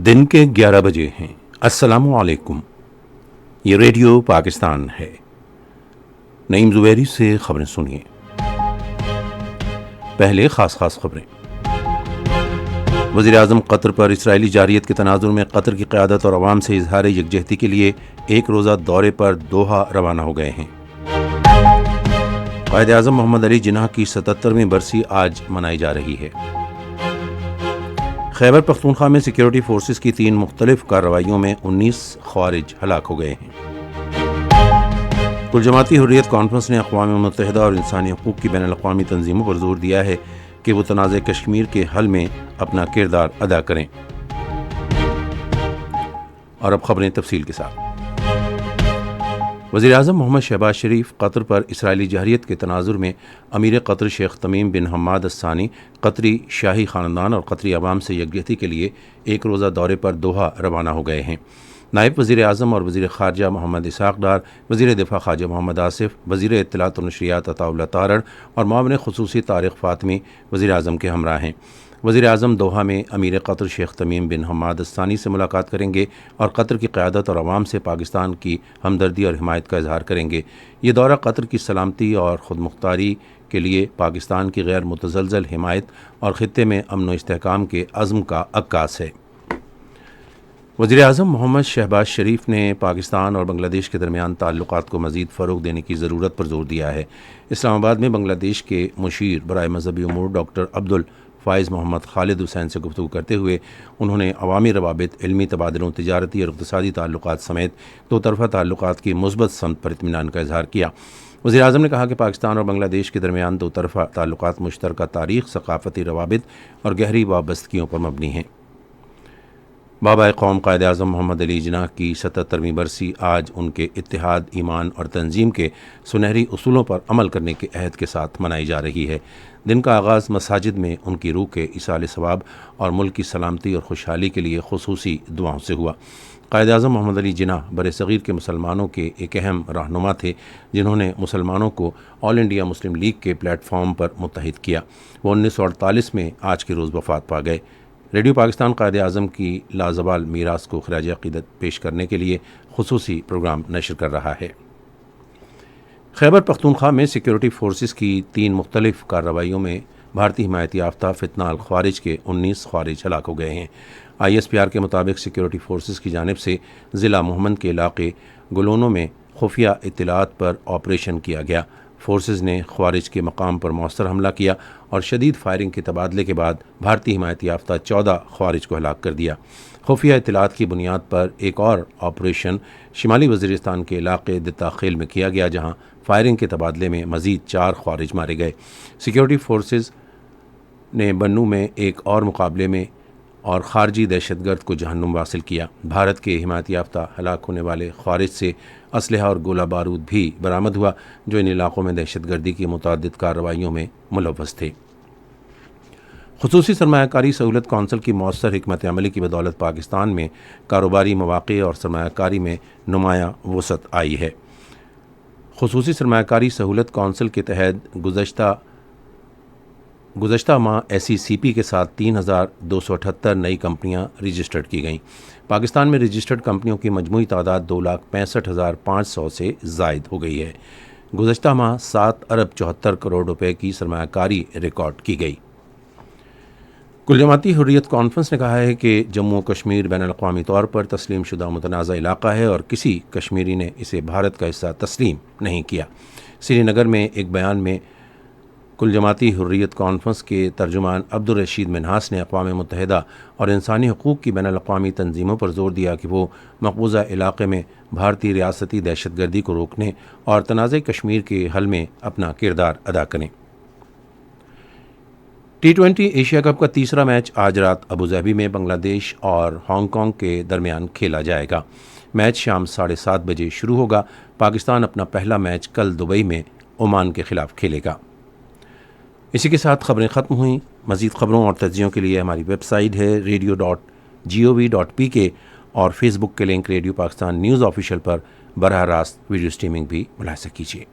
دن کے 11 بجے ہیں۔ السلام علیکم، یہ ریڈیو پاکستان ہے۔ نعیم زبیری سے خبریں سنیے۔ پہلے خاص خبریں۔ وزیر اعظم قطر پر اسرائیلی جارحیت کے تناظر میں قطر کی قیادت اور عوام سے اظہار یکجہتی کے لیے ایک روزہ دورے پر دوحہ روانہ ہو گئے ہیں۔ قائد اعظم محمد علی جناح کی 77ویں برسی آج منائی جا رہی ہے۔ خیبر پختونخوا میں سیکیورٹی فورسز کی 3 مختلف کارروائیوں میں 19 خوارج ہلاک ہو گئے ہیں۔ کل جماعتی حریت کانفرنس نے اقوام متحدہ اور انسانی حقوق کی بین الاقوامی تنظیموں پر زور دیا ہے کہ وہ تنازع کشمیر کے حل میں اپنا کردار ادا کریں۔ اور اب خبریں تفصیل کے ساتھ۔ وزیر اعظم محمد شہباز شریف قطر پر اسرائیلی جارحیت کے تناظر میں امیر قطر شیخ تمیم بن حماد الثانی، قطری شاہی خاندان اور قطری عوام سے یکجہتی کے لیے ایک روزہ دورے پر دوحہ روانہ ہو گئے ہیں۔ نائب وزیر اعظم اور وزیر خارجہ محمد اسحاق ڈار، وزیر دفاع خواجہ محمد آصف، وزیر اطلاعات و نشریات عطا اللہ تارڑ اور معاون خصوصی طارق فاطمی وزیر اعظم کے ہمراہ ہیں۔ وزیر اعظم دوحہ میں امیر قطر شیخ تمیم بن حماد الثانی سے ملاقات کریں گے اور قطر کی قیادت اور عوام سے پاکستان کی ہمدردی اور حمایت کا اظہار کریں گے۔ یہ دورہ قطر کی سلامتی اور خود مختاری کے لیے پاکستان کی غیر متزلزل حمایت اور خطے میں امن و استحکام کے عزم کا عکاس ہے۔ وزیر اعظم محمد شہباز شریف نے پاکستان اور بنگلہ دیش کے درمیان تعلقات کو مزید فروغ دینے کی ضرورت پر زور دیا ہے۔ اسلام آباد میں بنگلہ دیش کے مشیر برائے مذہبی امور ڈاکٹر عبدالفائز محمد خالد حسین سے گفتگو کرتے ہوئے انہوں نے عوامی روابط، علمی تبادلوں، تجارتی اور اقتصادی تعلقات سمیت دو طرفہ تعلقات کی مثبت سمت پر اطمینان کا اظہار کیا۔ وزیر اعظم نے کہا کہ پاکستان اور بنگلہ دیش کے درمیان دو طرفہ تعلقات مشترکہ تاریخ، ثقافتی روابط اور گہری وابستگیوں پر مبنی ہیں۔ بابائے قوم قائد اعظم محمد علی جناح کی 77ویں برسی آج ان کے اتحاد، ایمان اور تنظیم کے سنہری اصولوں پر عمل کرنے کے عہد کے ساتھ منائی جا رہی ہے۔ دن کا آغاز مساجد میں ان کی روح کے ایصال ثواب اور ملک کی سلامتی اور خوشحالی کے لیے خصوصی دعاؤں سے ہوا۔ قائد اعظم محمد علی جناح برصغیر کے مسلمانوں کے ایک اہم رہنما تھے جنہوں نے مسلمانوں کو آل انڈیا مسلم لیگ کے پلیٹ فارم پر متحد کیا۔ وہ 1948 میں آج کے روز وفات پا گئے۔ ریڈیو پاکستان قائد اعظم کی لازوال میراث کو خراج عقیدت پیش کرنے کے لیے خصوصی پروگرام نشر کر رہا ہے۔ خیبر پختونخوا میں سیکیورٹی فورسز کی 3 مختلف کارروائیوں میں بھارتی حمایت یافتہ فتنہ الخوارج کے 19 خوارج ہلاک ہو گئے ہیں۔ ISPR کے مطابق سیکیورٹی فورسز کی جانب سے ضلع محمد کے علاقے گلونو میں خفیہ اطلاعات پر آپریشن کیا گیا۔ فورسز نے خوارج کے مقام پر مؤثر حملہ کیا اور شدید فائرنگ کے تبادلے کے بعد بھارتی حمایت یافتہ 14 خوارج کو ہلاک کر دیا۔ خفیہ اطلاعات کی بنیاد پر ایک اور آپریشن شمالی وزیرستان کے علاقے دتا خیل میں کیا گیا، جہاں فائرنگ کے تبادلے میں مزید 4 خوارج مارے گئے۔ سیکیورٹی فورسز نے بنو میں ایک اور مقابلے میں اور خارجی دہشت گرد کو جہنم واصل کیا۔ بھارت کے حمایت یافتہ ہلاک ہونے والے خوارج سے اسلحہ اور گولہ بارود بھی برآمد ہوا جو ان علاقوں میں دہشت گردی کی متعدد کارروائیوں میں ملوث تھے۔ خصوصی سرمایہ کاری سہولت کونسل کی مؤثر حکمت عملی کی بدولت پاکستان میں کاروباری مواقع اور سرمایہ کاری میں نمایاں وسعت آئی ہے۔ خصوصی سرمایہ کاری سہولت کونسل کے تحت گزشتہ ماہ SECP کے ساتھ 3278 نئی کمپنیاں رجسٹرڈ کی گئیں۔ پاکستان میں رجسٹرڈ کمپنیوں کی مجموعی تعداد 2,65,500 سے زائد ہو گئی ہے۔ گزشتہ ماہ 7 ارب 74 کروڑ روپے کی سرمایہ کاری ریکارڈ کی گئی۔ کل جماعتی حریت کانفرنس نے کہا ہے کہ جموں و کشمیر بین الاقوامی طور پر تسلیم شدہ متنازع علاقہ ہے اور کسی کشمیری نے اسے بھارت کا حصہ تسلیم نہیں کیا۔ سری نگر میں ایک بیان میں کل جماعتی حریت کانفرنس کے ترجمان عبدالرشید منہاس نے اقوام متحدہ اور انسانی حقوق کی بین الاقوامی تنظیموں پر زور دیا کہ وہ مقبوضہ علاقے میں بھارتی ریاستی دہشت گردی کو روکنے اور تنازع کشمیر کے حل میں اپنا کردار ادا کریں۔ T20 ایشیا کپ کا تیسرا میچ آج رات ابوظہبی میں بنگلہ دیش اور ہانگ کانگ کے درمیان کھیلا جائے گا۔ میچ شام 7:30 بجے شروع ہوگا۔ پاکستان اپنا پہلا میچ کل دبئی میں عمان کے خلاف کھیلے گا۔ اسی کے ساتھ خبریں ختم ہوئیں۔ مزید خبروں اور تجزیوں کے لیے ہماری ویب سائٹ ہے radio.gov.pk اور فیس بک کے link radio Pakistan news official پر براہ راست ویڈیو سٹریمنگ بھی ملاحظہ کیجیے۔